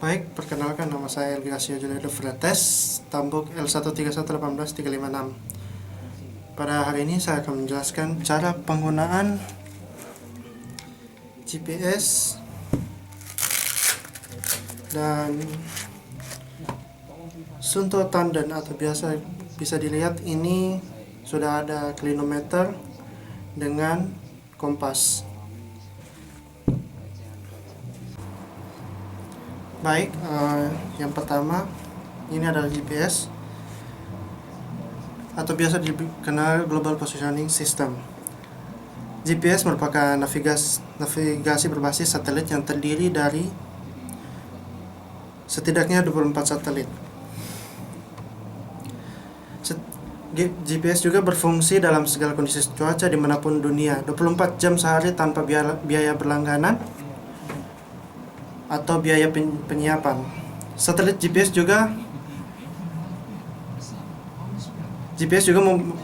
Baik, perkenalkan nama saya Elgasio Juliado Fretes, Tambuk L131818356. Pada hari ini saya akan menjelaskan cara penggunaan GPS dan sunto tanden atau biasa bisa dilihat ini sudah ada klinometer dengan kompas. Baik, yang pertama ini adalah GPS atau biasa dikenal Global Positioning System. GPS merupakan navigasi berbasis satelit yang terdiri dari setidaknya 24 satelit. GPS juga berfungsi dalam segala kondisi cuaca dimanapun dunia, 24 jam sehari tanpa biaya berlangganan atau biaya penyiapan. Satelit GPS juga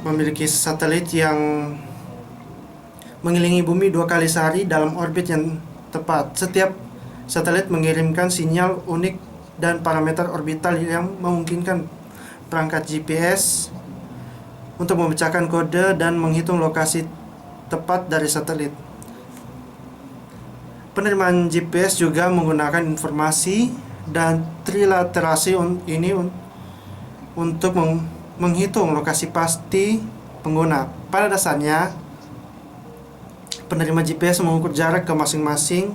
memiliki satelit yang mengelilingi bumi 2 kali sehari dalam orbit yang tepat. Setiap satelit mengirimkan sinyal unik dan parameter orbital yang memungkinkan perangkat GPS untuk memecahkan kode dan menghitung lokasi tepat dari satelit. Penerimaan GPS juga menggunakan informasi dan trilaterasi ini untuk menghitung lokasi pasti pengguna. Pada dasarnya, penerima GPS mengukur jarak ke masing-masing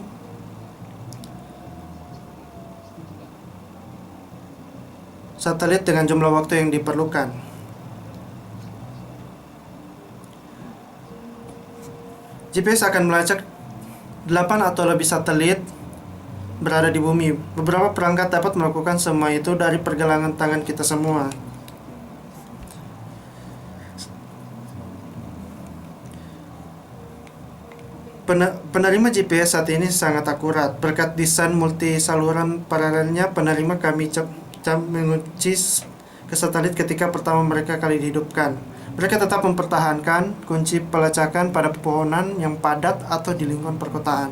satelit dengan jumlah waktu yang diperlukan. GPS akan melacak 8 atau lebih satelit berada di bumi. Beberapa perangkat dapat melakukan semua itu dari pergelangan tangan kita semua. Penerima GPS saat ini sangat akurat. Berkat desain multi saluran paralelnya, penerima kami mengunci ke satelit ketika pertama mereka kali dihidupkan. Mereka tetap mempertahankan kunci pelacakan pada pepohonan yang padat atau di lingkungan perkotaan.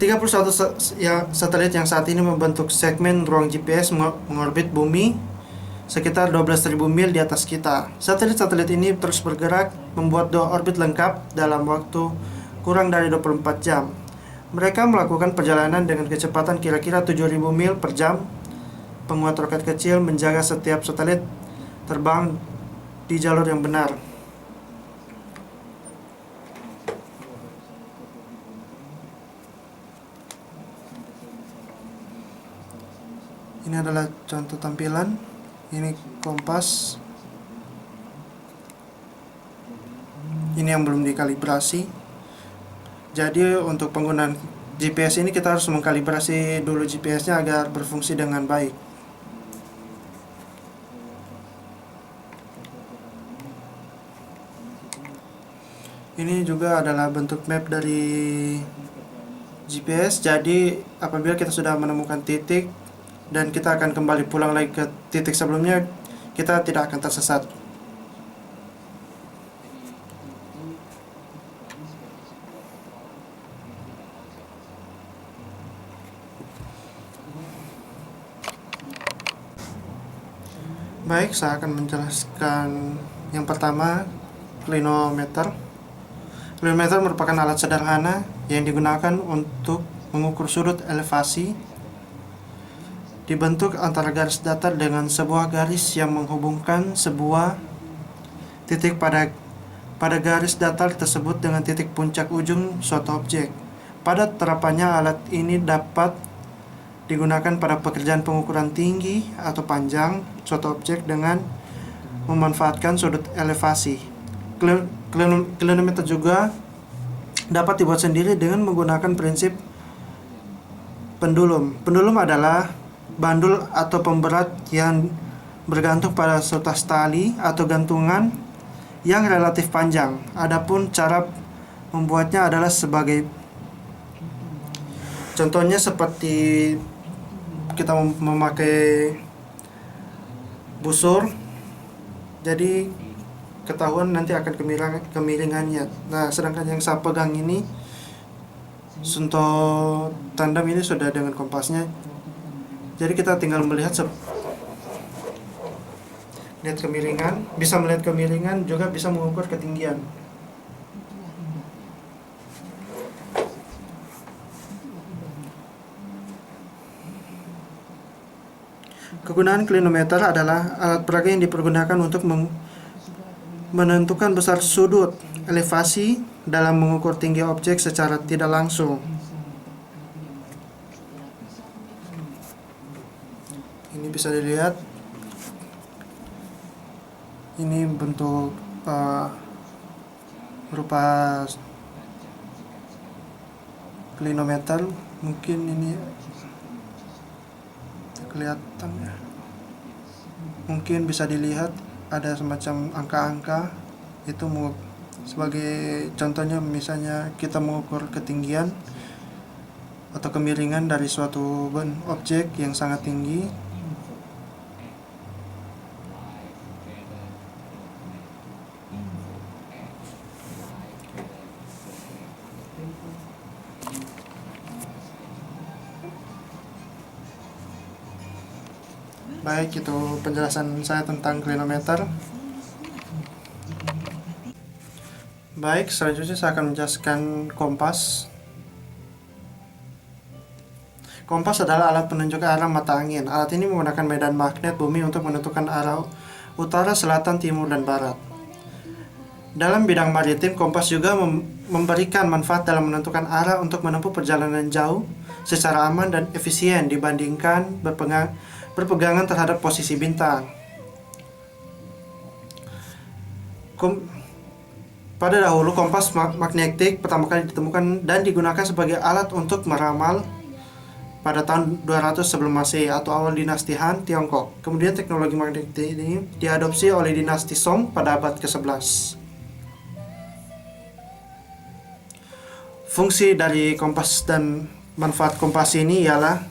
31 satelit yang saat ini membentuk segmen ruang GPS mengorbit bumi sekitar 12.000 mil di atas kita. Satelit-satelit ini terus bergerak membuat 2 orbit lengkap dalam waktu kurang dari 24 jam. Mereka melakukan perjalanan dengan kecepatan kira-kira 7.000 mil per jam. Penguat roket kecil menjaga setiap satelit terbang di jalur yang benar. Ini adalah contoh tampilan. Ini kompas. Ini yang belum dikalibrasi. Jadi untuk penggunaan GPS ini kita harus mengkalibrasi dulu GPS-nya agar berfungsi dengan baik. Ini juga adalah bentuk map dari GPS. Jadi apabila kita sudah menemukan titik dan kita akan kembali pulang lagi ke titik sebelumnya, kita tidak akan tersesat. Baik, saya akan menjelaskan yang pertama, klinometer. Klinometer merupakan alat sederhana yang digunakan untuk mengukur sudut elevasi. Dibentuk antara garis datar dengan sebuah garis yang menghubungkan sebuah titik pada garis datar tersebut dengan titik puncak ujung suatu objek. Pada terapannya, alat ini dapat digunakan pada pekerjaan pengukuran tinggi atau panjang suatu objek dengan memanfaatkan sudut elevasi. Klinometer juga dapat dibuat sendiri dengan menggunakan prinsip pendulum. Pendulum adalah bandul atau pemberat yang bergantung pada setas tali atau gantungan yang relatif panjang. Adapun cara membuatnya adalah sebagai contohnya seperti kita memakai busur. Jadi ketahuan nanti akan kemiringannya. Nah, sedangkan yang saya pegang ini Untuk tandem ini sudah dengan kompasnya, jadi kita tinggal melihat lihat kemiringan, bisa melihat kemiringan, juga bisa mengukur ketinggian. Kegunaan klinometer adalah alat peraga yang dipergunakan untuk menentukan besar sudut elevasi dalam mengukur tinggi objek secara tidak langsung. Ini bisa dilihat, ini bentuk berupa klinometer. Mungkin ini kelihatan ya, mungkin bisa dilihat ada semacam angka-angka. Itu sebagai contohnya, misalnya kita mengukur ketinggian atau kemiringan dari suatu objek yang sangat tinggi. Baik, itu penjelasan saya tentang klinometer. Baik, selanjutnya saya akan menjelaskan kompas. Kompas adalah alat penunjuk arah mata angin. Alat ini menggunakan medan magnet bumi untuk menentukan arah utara, selatan, timur, dan barat. Dalam bidang maritim, kompas juga memberikan manfaat dalam menentukan arah untuk menempuh perjalanan jauh secara aman dan efisien dibandingkan berpegangan terhadap posisi bintang. Pada dahulu, kompas magnetik pertama kali ditemukan dan digunakan sebagai alat untuk meramal pada tahun 200 sebelum Masehi atau awal dinasti Han, Tiongkok. Kemudian teknologi magnetik ini diadopsi oleh dinasti Song pada abad ke-11. Fungsi dari kompas dan manfaat kompas ini ialah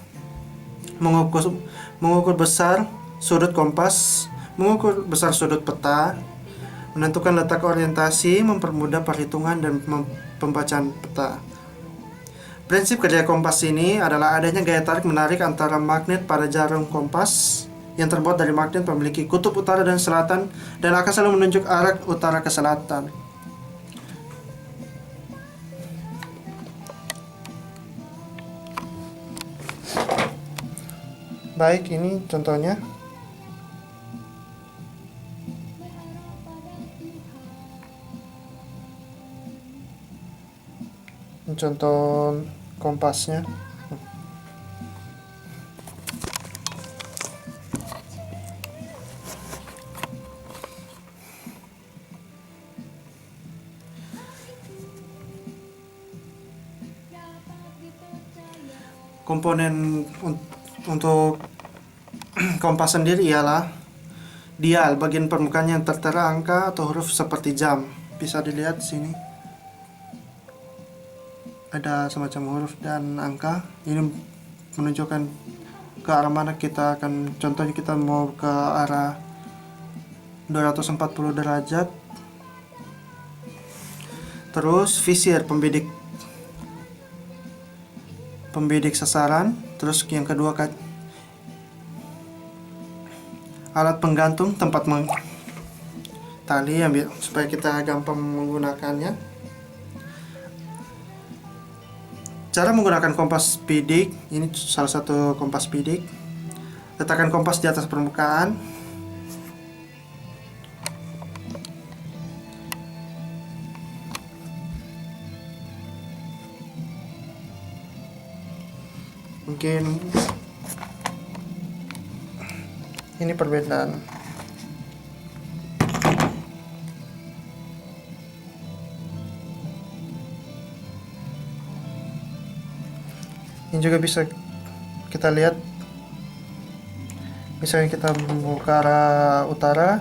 mengukur besar sudut kompas, mengukur besar sudut peta, menentukan letak orientasi, mempermudah perhitungan dan pembacaan peta. Prinsip kerja kompas ini adalah adanya gaya tarik menarik antara magnet pada jarum kompas yang terbuat dari magnet memiliki kutub utara dan selatan dan akan selalu menunjuk arah utara ke selatan. Baik, ini contohnya. Contoh kompasnya. Komponen untuk kompas sendiri ialah dial, bagian permukaan yang tertera angka atau huruf seperti jam. Bisa dilihat di sini. Ada semacam huruf dan angka. Ini menunjukkan ke arah mana kita akan, contohnya kita mau ke arah 240 derajat. Terus visir, pembidik sasaran. Terus yang kedua alat penggantung, tempat tali ambil supaya kita gampang menggunakannya. Cara menggunakan kompas bidik, ini salah satu kompas bidik. Letakkan kompas di atas permukaan. Mungkin ini perbedaan. Ini juga bisa kita lihat, misalnya kita mau ke arah utara,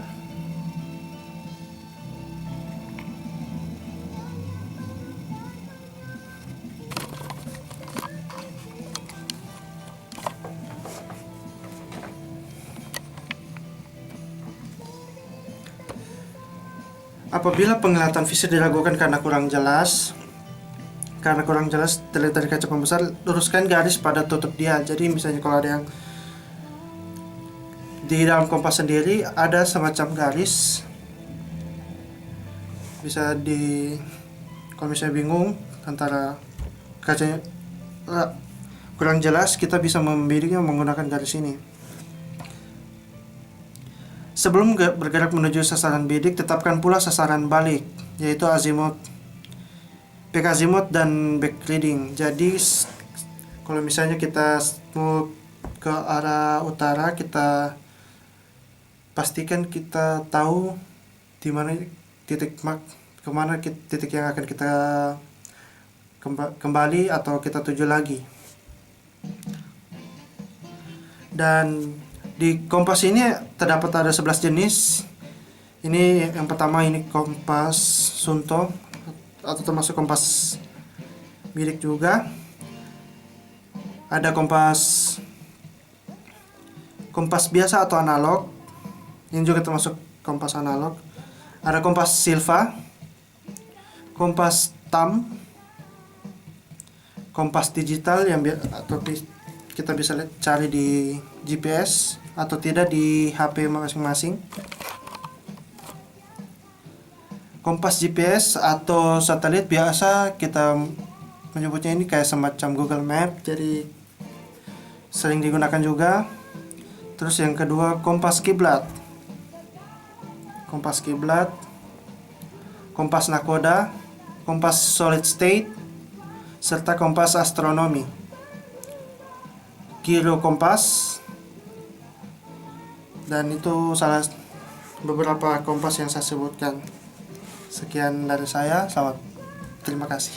apabila penglihatan visir diragukan karena kurang jelas, karena kurang jelas terlihat dari kaca pembesar, luruskan garis pada tutup dia. Jadi misalnya kalau ada yang di dalam kompas sendiri ada semacam garis, bisa kalau misalnya bingung antara kacanya kurang jelas, kita bisa membidiknya menggunakan garis ini. Sebelum bergerak menuju sasaran bidik, tetapkan pula sasaran balik, yaitu azimut, back azimut dan back leading. Jadi kalau misalnya kita mau ke arah utara, kita pastikan kita tahu di mana kemana titik yang akan kita kembali atau kita tuju lagi. Dan di kompas ini terdapat ada 11 jenis. Ini yang pertama, ini kompas Sunto atau termasuk kompas bidik juga. Ada kompas biasa atau analog. Ini juga termasuk kompas analog. Ada kompas Silva, kompas TAM, kompas digital yang atau kita bisa cari di GPS atau tidak di HP masing-masing. Kompas GPS atau satelit biasa kita menyebutnya ini kayak semacam Google Map, jadi sering digunakan juga. Terus yang kedua, kompas kiblat, kompas nakoda, kompas solid state, serta kompas astronomi. Giro kompas, dan itu salah beberapa kompas yang saya sebutkan. Sekian dari saya, terima kasih.